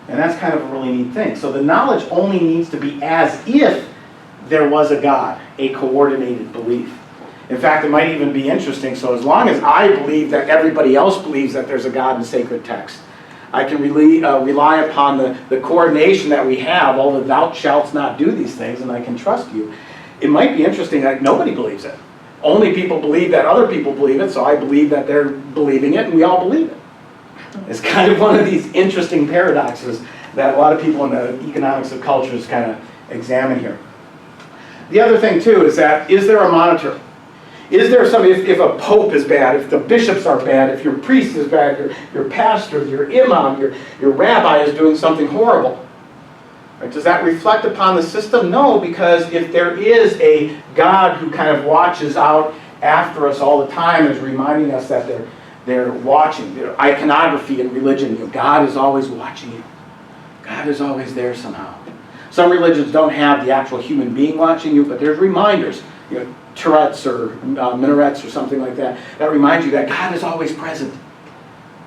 And that's kind of a really neat thing. So the knowledge only needs to be as if there was a God, a coordinated belief. In fact, it might even be interesting. So as long as I believe that everybody else believes that there's a God in sacred text, I can rely upon the coordination that we have, all the thou shalt not do these things, and I can trust you. It might be interesting that nobody believes it. Only people believe that other people believe it, so I believe that they're believing it, and we all believe it. It's kind of one of these interesting paradoxes that a lot of people in the economics of cultures kind of examine here. The other thing, too, is that, is there a monitor? Is there something, if a pope is bad, if the bishops are bad, if your priest is bad, your pastor, your imam, your rabbi is doing something horrible, right? Does that reflect upon the system? No, because if there is a God who kind of watches out after us all the time and is reminding us that they're watching, iconography in religion, God is always watching you. God is always there somehow. Some religions don't have the actual human being watching you, but there's reminders. Tourette's or minarets or something like that, that remind you that God is always present.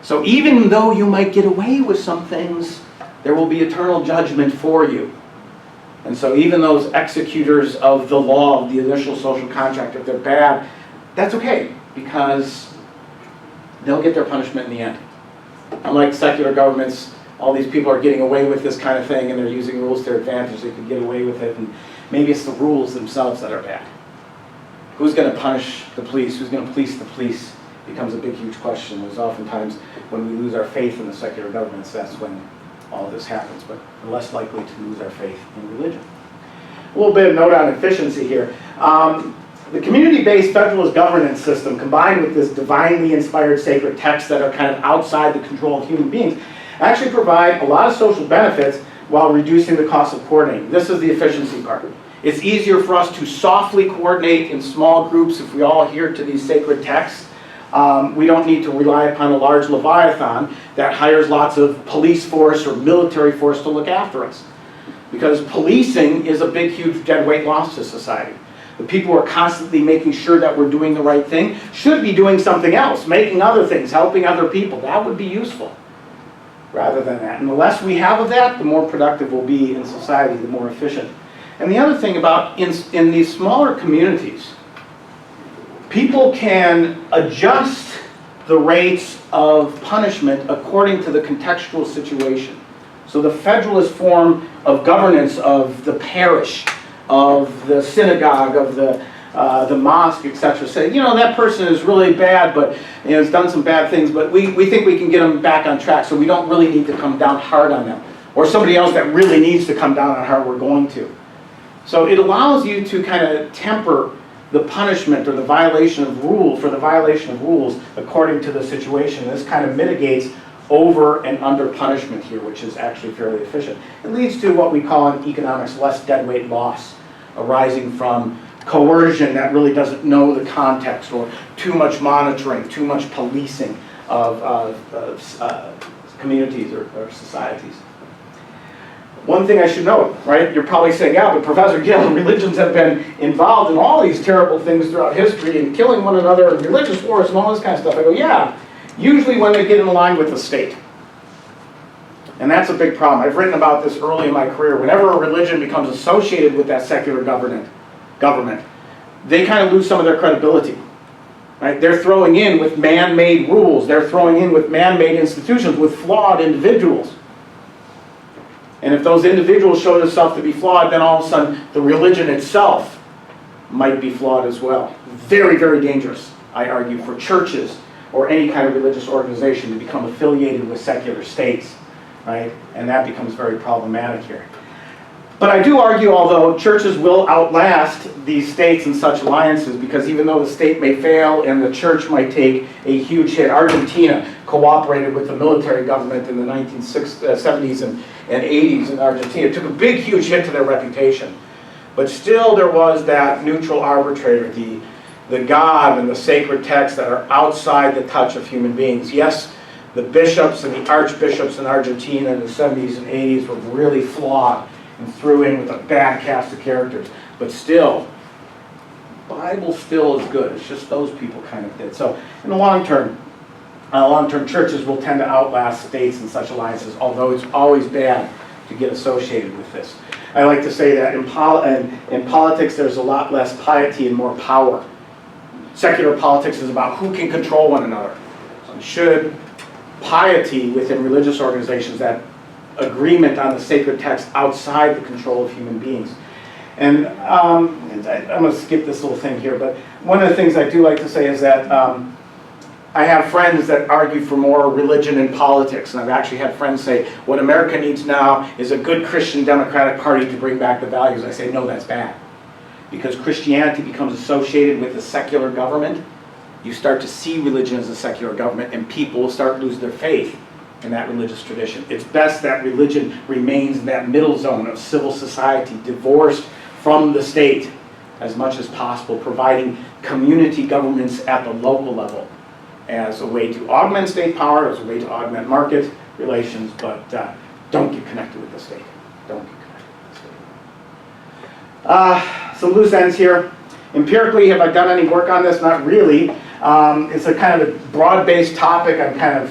So even though you might get away with some things, there will be eternal judgment for you. And so even those executors of the law, of the initial social contract, if they're bad, that's okay, because they'll get their punishment in the end. Unlike secular governments, all these people are getting away with this kind of thing, and they're using rules to their advantage. They can get away with it, and maybe it's the rules themselves that are bad. Who's going to punish the police? Who's going to police the police? Becomes a big, huge question. There's oftentimes when we lose our faith in the secular governments, that's when all this happens. But we're less likely to lose our faith in religion. A little bit of note on efficiency here. The community-based federalist governance system, combined with this divinely inspired sacred texts that are kind of outside the control of human beings, actually provide a lot of social benefits while reducing the cost of coordinating. This is the efficiency part. It's easier for us to softly coordinate in small groups if we all adhere to these sacred texts. We don't need to rely upon a large leviathan that hires lots of police force or military force to look after us. Because policing is a big, huge dead weight loss to society. The people who are constantly making sure that we're doing the right thing should be doing something else, making other things, helping other people. That would be useful rather than that. And the less we have of that, the more productive we'll be in society, the more efficient. And the other thing about in these smaller communities, people can adjust the rates of punishment according to the contextual situation. So the federalist form of governance of the parish, of the synagogue, of the mosque, etc., say, that person is really bad, but has done some bad things, but we think we can get them back on track, so we don't really need to come down hard on them. or somebody else that really needs to come down on her, we're going to. So it allows you to kind of temper the punishment or the violation of rules for the violation of rules according to the situation. This kind of mitigates over and under punishment here, which is actually fairly efficient. It leads to what we call in economics less deadweight loss, arising from coercion that really doesn't know the context, or too much monitoring, too much policing of communities or societies. One thing I should note, right? You're probably saying, yeah, but Professor Gill, religions have been involved in all these terrible things throughout history and killing one another and religious wars and all this kind of stuff. I go, yeah, usually when they get in line with the state. And that's a big problem. I've written about this early in my career. Whenever a religion becomes associated with that secular government, they kind of lose some of their credibility. Right? They're throwing in with man-made rules. They're throwing in with man-made institutions, with flawed individuals. And if those individuals show themselves to be flawed, then all of a sudden the religion itself might be flawed as well. Very, very dangerous, I argue, for churches or any kind of religious organization to become affiliated with secular states, right? And that becomes very problematic here. But I do argue, although churches will outlast these states and such alliances, because even though the state may fail and the church might take a huge hit, Argentina cooperated with the military government in the 1970s and 80s in Argentina. It took a big, huge hit to their reputation. But still there was that neutral arbitrator, the God and the sacred texts that are outside the touch of human beings. Yes, the bishops and the archbishops in Argentina in the 70s and 80s were really flawed and threw in with a bad cast of characters. But still, the Bible still is good. It's just those people kind of did. So in the long term, churches will tend to outlast states and such alliances, although it's always bad to get associated with this. I like to say that in politics there's a lot less piety and more power. Secular politics is about who can control one another. So should piety within religious organizations, that agreement on the sacred text outside the control of human beings. And I'm going to skip this little thing here, but one of the things I do like to say is that I have friends that argue for more religion in politics, and I've actually had friends say, what America needs now is a good Christian Democratic Party to bring back the values. I say, no, that's bad. Because Christianity becomes associated with the secular government, you start to see religion as a secular government, and people will start to lose their faith in that religious tradition. It's best that religion remains in that middle zone of civil society, divorced from the state as much as possible, providing community governments at the local level as a way to augment state power, as a way to augment market relations, but don't get connected with the state. Don't get connected with the state. Some loose ends here. Empirically, have I done any work on this? Not really. It's a kind of a broad-based topic. I'm kind of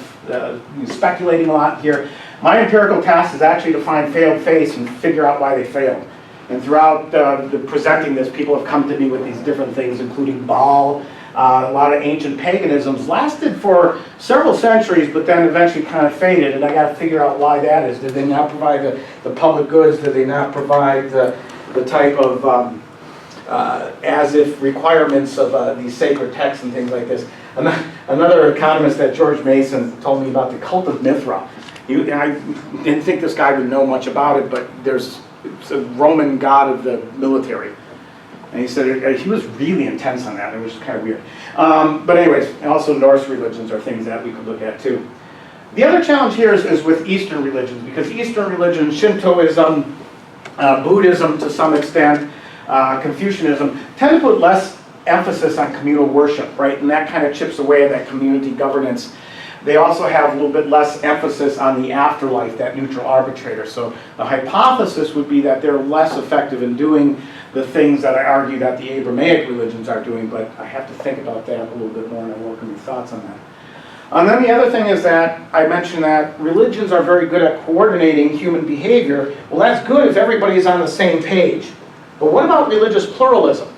speculating a lot here. My empirical task is actually to find failed faiths and figure out why they failed. And throughout the presenting this, people have come to me with these different things, including Baal. A lot of ancient paganisms lasted for several centuries, but then eventually kind of faded, and I got to figure out why that is. Did they not provide the public goods? Did they not provide the type of as-if requirements of these sacred texts and things like this? Another economist that George Mason told me about the cult of Mithra. I didn't think this guy would know much about it, but it's a Roman god of the military. And he said he was really intense on that. It was kind of weird. But anyways, and also Norse religions are things that we could look at too. The other challenge here is with Eastern religions, because Eastern religions, Shintoism, Buddhism to some extent, Confucianism, tend to put less emphasis on communal worship, right? And that kind of chips away at that community governance. They also have a little bit less emphasis on the afterlife, that neutral arbitrator. So the hypothesis would be that they're less effective in doing the things that I argue that the Abrahamic religions are doing, but I have to think about that a little bit more, and I welcome your thoughts on that. And then the other thing is that I mentioned that religions are very good at coordinating human behavior. Well, that's good if everybody's on the same page. But what about religious pluralism?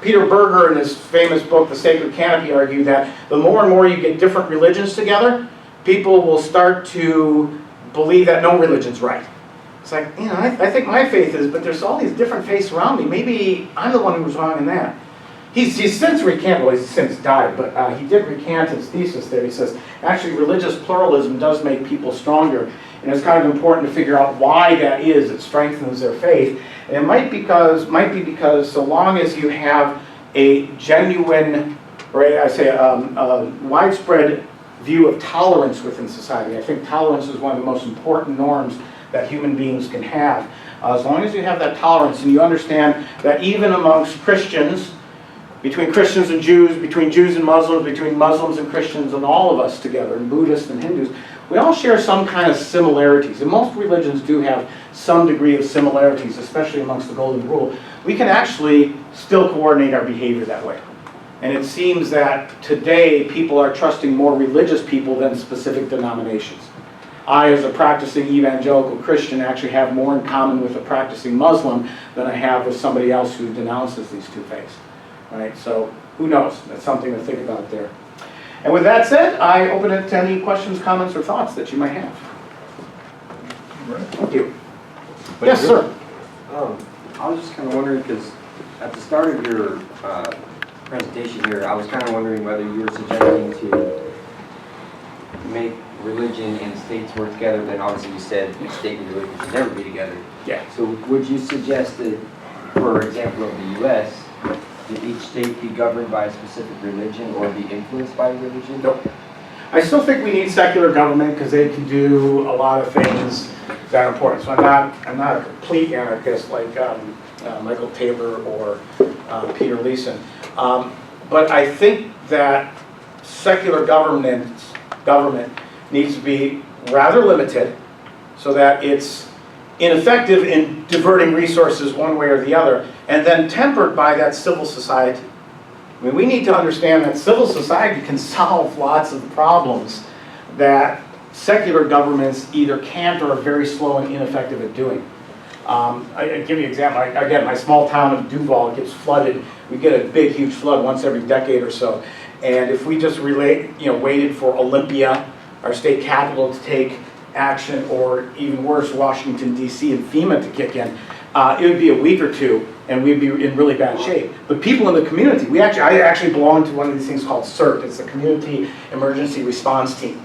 Peter Berger, in his famous book, The Sacred Canopy, argued that the more and more you get different religions together, people will start to believe that no religion's right. It's like, you know, I think my faith is, but there's all these different faiths around me. Maybe I'm the one who was wrong in that. He's since recanted, well, he's since died, but he did recant his thesis there. He says, actually, religious pluralism does make people stronger And it's kind of important to figure out why that is. It strengthens their faith. And it might be because so long as you have a genuine, or I say a widespread view of tolerance within society. I think tolerance is one of the most important norms that human beings can have. As long as you have that tolerance and you understand that even amongst Christians, between Christians and Jews, between Jews and Muslims, between Muslims and Christians, and all of us together, and Buddhists and Hindus, we all share some kind of similarities. And most religions do have some degree of similarities, especially amongst the Golden Rule. We can actually still coordinate our behavior that way. And it seems that today people are trusting more religious people than specific denominations. I, as a practicing evangelical Christian, actually have more in common with a practicing Muslim than I have with somebody else who denounces these two faiths. Right? So who knows? That's something to think about there. And with that said, I open it to any questions, comments, or thoughts that you might have. Right. Thank you. Yes, sir. I was just kind of wondering, because at the start of your presentation here, I was kind of wondering whether you were suggesting to make religion and states work together. Then obviously you said state and religion should never be together. Yeah. So would you suggest that, for example, of the U.S., that each state be governed by a specific religion or be influenced by religion? Nope. I still think we need secular government because they can do a lot of things that are important. So I'm not a complete anarchist like Michael Tabor or Peter Leeson. But I think that secular government needs to be rather limited so that it's ineffective in diverting resources one way or the other, and then tempered by that civil society. I mean, we need to understand that civil society can solve lots of problems that secular governments either can't or are very slow and ineffective at doing. I give you an example. Again, my small town of Duval gets flooded. We get a big, huge flood once every decade or so. And if we just waited for Olympia, our state capital, to take action, or even worse, Washington, D.C. and FEMA to kick in, it would be a week or two, and we'd be in really bad shape. But people in the community, I actually belong to one of these things called CERT. It's the Community Emergency Response Team,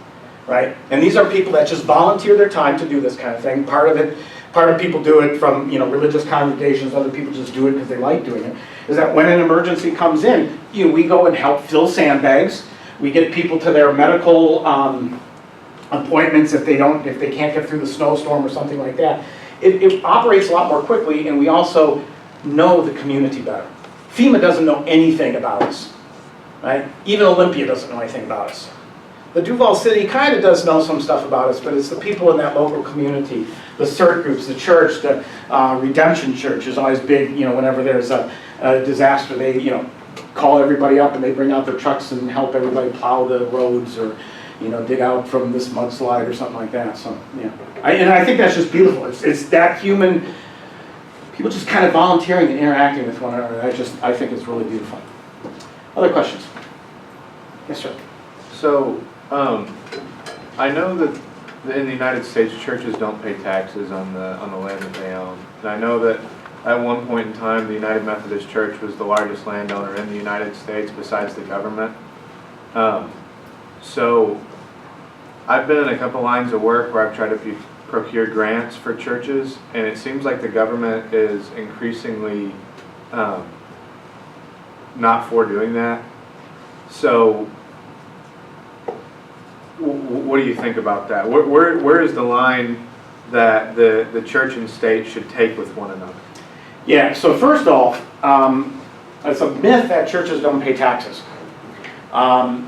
right? And these are people that just volunteer their time to do this kind of thing. Part of people do it from religious congregations. Other people just do it because they like doing it. Is that when an emergency comes in, we go and help fill sandbags. We get people to their medical appointments if they can't get through the snowstorm or something like that. It operates a lot more quickly, and we also know the community better. FEMA doesn't know anything about us, right? Even Olympia doesn't know anything about us. The Duval City kind of does know some stuff about us, but it's the people in that local community, the CERT groups, the church, the Redemption Church is always big. Whenever there's a disaster, they call everybody up and they bring out their trucks and help everybody plow the roads or dig out from this mudslide or something like that. So yeah, and I think that's just beautiful. It's that human, people just kind of volunteering and interacting with one another. I think it's really beautiful. Other questions? Yes, sir. So, I know that in the United States, churches don't pay taxes on the land that they own. And I know that at one point in time, the United Methodist Church was the largest landowner in the United States besides the government. So, I've been in a couple lines of work where I've tried to procure grants for churches, and it seems like the government is increasingly not for doing that. So, what do you think about that? Where is the line that the church and state should take with one another? Yeah, so first off, it's a myth that churches don't pay taxes.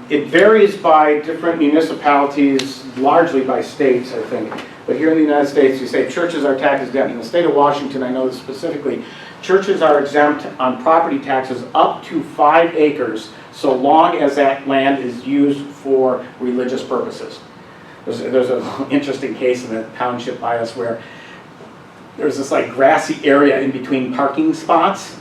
It varies by different municipalities, largely by states, I think. But here in the United States, you say churches are tax exempt. In the state of Washington, I know this specifically, churches are exempt on property taxes up to 5 acres, so long as that land is used for religious purposes. There's an interesting case in a township by us where there's this grassy area in between parking spots,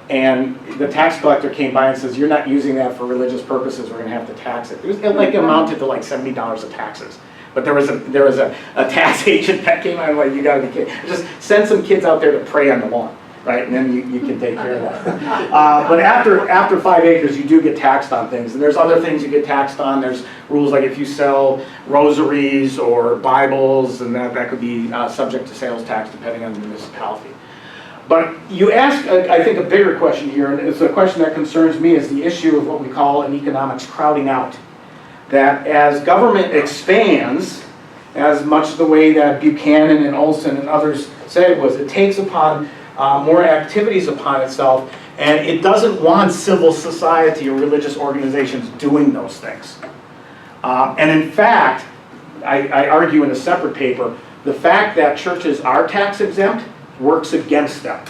and the tax collector came by and says, "You're not using that for religious purposes. We're going to have to tax it." It amounted to $70 of taxes. But there was a tax agent that came out and "You got to be kidding! Just send some kids out there to pray on the lawn." right? And then you can take care of that. But after 5 acres, you do get taxed on things. And there's other things you get taxed on. There's rules like if you sell rosaries or Bibles, and that could be subject to sales tax depending on the municipality. But you ask, I think, a bigger question here, and it's a question that concerns me, is the issue of what we call in economics crowding out. That as government expands, as much the way that Buchanan and Olson and others said was, it takes upon more activities upon itself, and it doesn't want civil society or religious organizations doing those things. And in fact, I argue in a separate paper, the fact that churches are tax exempt works against them.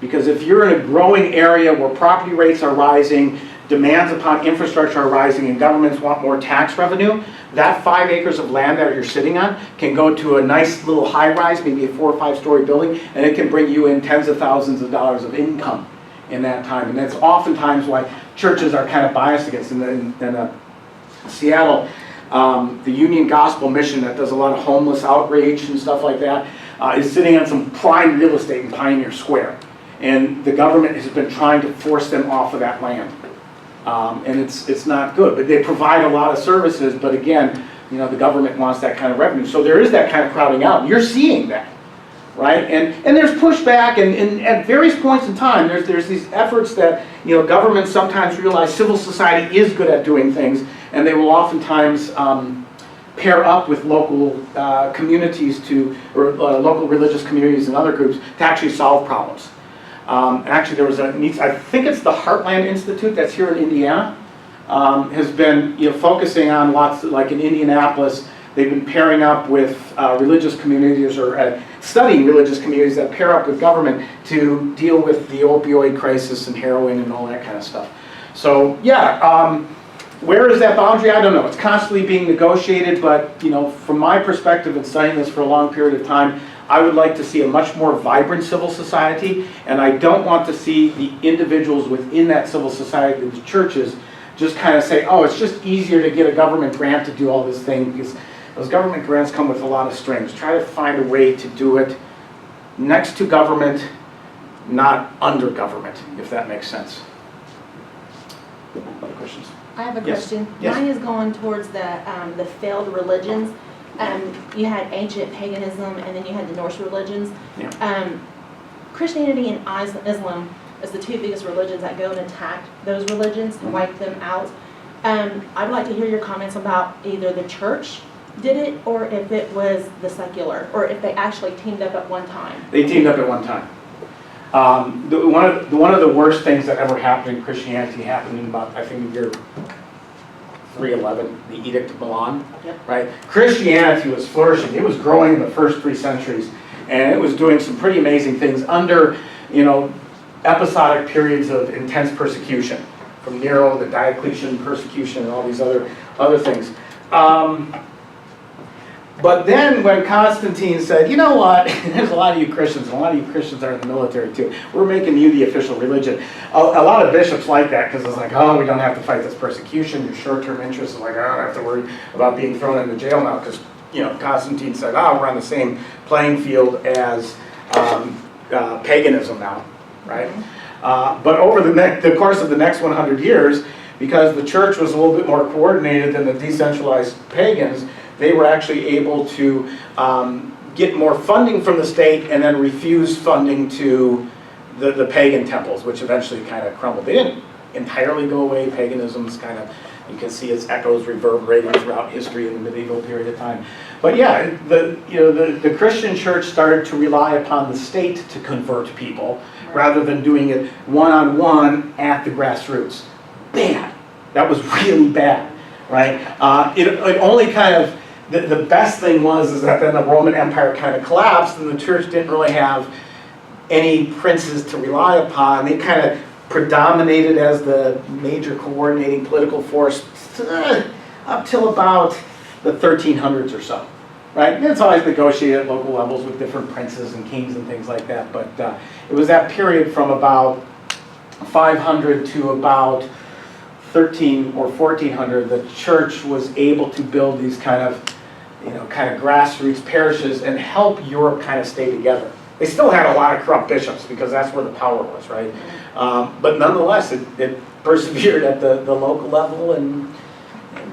Because if you're in a growing area where property rates are rising, demands upon infrastructure are rising, and governments want more tax revenue, that 5 acres of land that you're sitting on can go to a nice little high-rise, maybe a 4 or 5 story building, and it can bring you in tens of thousands of dollars of income in that time. And that's oftentimes why churches are kind of biased against. In Seattle, the Union Gospel Mission that does a lot of homeless outreach and stuff like that is sitting on some prime real estate in Pioneer Square. And the government has been trying to force them off of that land. And it's not good, but they provide a lot of services, but again, the government wants that kind of revenue. So there is that kind of crowding out. You're seeing that, right? And there's pushback, and at various points in time, there's these efforts that, governments sometimes realize civil society is good at doing things, and they will oftentimes pair up with local communities or local religious communities and other groups to actually solve problems. Actually, there was I think it's the Heartland Institute that's here in Indiana, has been focusing on lots, like in Indianapolis, they've been pairing up with religious communities or studying religious communities that pair up with government to deal with the opioid crisis and heroin and all that kind of stuff. So yeah, where is that boundary? I don't know. It's constantly being negotiated, but from my perspective in studying this for a long period of time, I would like to see a much more vibrant civil society, and I don't want to see the individuals within that civil society, the churches, just kind of say, oh, it's just easier to get a government grant to do all this thing, because those government grants come with a lot of strings. Try to find a way to do it next to government, not under government, if that makes sense. Other questions? I have a Yes. question. Yes. Mine is going towards the failed religions. You had ancient paganism, and then you had the Norse religions. Yeah. Christianity and Islam is the two biggest religions that go and attack those religions and wipe them out. I'd like to hear your comments about either the church did it, or if it was the secular, or if they actually teamed up at one time. They teamed up at one time. One of the worst things that ever happened in Christianity happened in about, I think, the year 311, the Edict of Milan. Yep. Right? Christianity was flourishing. It was growing in the first 3 centuries, and it was doing some pretty amazing things under, episodic periods of intense persecution, from Nero, the Diocletian persecution, and all these other things. But then when Constantine said, you know what, there's a lot of you Christians, and a lot of you Christians are in the military too, we're making you the official religion. A lot of bishops like that, because it's like, oh, we don't have to fight this persecution, your short-term interests are like, I don't have to worry about being thrown into jail now, because Constantine said, we're on the same playing field as paganism now, right? But over the course of the next 100 years, because the church was a little bit more coordinated than the decentralized pagans, they were actually able to get more funding from the state and then refuse funding to the pagan temples, which eventually kind of crumbled. They didn't entirely go away. Paganism's kind of, you can see its echoes reverberating throughout history in the medieval period of time. But yeah, the Christian church started to rely upon the state to convert people rather than doing it one-on-one at the grassroots. Bad. That was really bad, right? It only kind of, the best thing is that then the Roman Empire kind of collapsed, and the church didn't really have any princes to rely upon. They kind of predominated as the major coordinating political force up till about the 1300s or so, right? And it's always negotiated at local levels with different princes and kings and things like that, but it was that period from about 500 to about 13 or 1400, the church was able to build these kind of grassroots parishes and help Europe kind of stay together. They still had a lot of corrupt bishops because that's where the power was, right? But nonetheless, it persevered at the local level and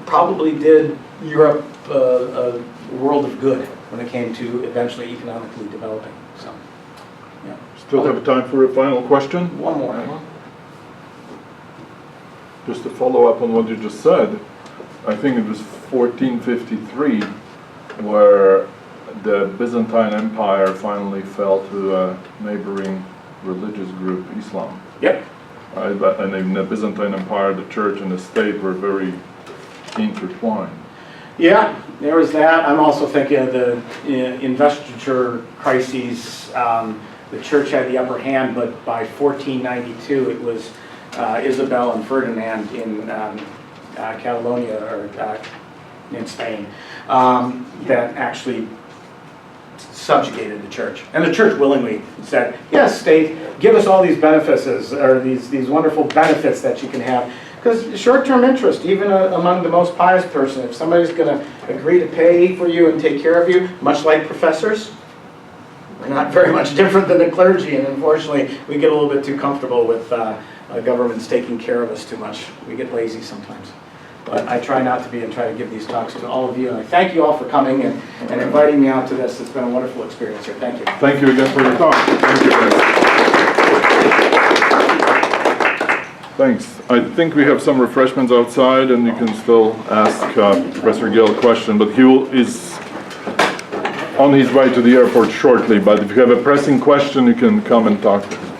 probably did Europe a world of good when it came to eventually economically developing. So, yeah. Still have time for a final question? One more. Just to follow up on what you just said, I think it was 1453 where the Byzantine Empire finally fell to a neighboring religious group, Islam. Yep. Right? And in the Byzantine Empire, the church and the state were very intertwined. Yeah, there was that. I'm also thinking of the investiture crises. The church had the upper hand, but by 1492 it was Isabel and Ferdinand in Catalonia, or in Spain, that actually subjugated the church. And the church willingly said, yes, state, give us all these benefices, or these wonderful benefits that you can have. Because short-term interest, even among the most pious person, if somebody's going to agree to pay for you and take care of you, much like professors, we're not very much different than the clergy, and unfortunately, we get a little bit too comfortable with governments taking care of us too much. We get lazy sometimes. But I try not to be, and try to give these talks to all of you. And I thank you all for coming and inviting me out to this. It's been a wonderful experience here. Thank you. Thank you again for your talk. Thank you, guys. Thanks. I think we have some refreshments outside, and you can still ask Professor Gill a question, but he is on his way to the airport shortly. But if you have a pressing question, you can come and talk to him.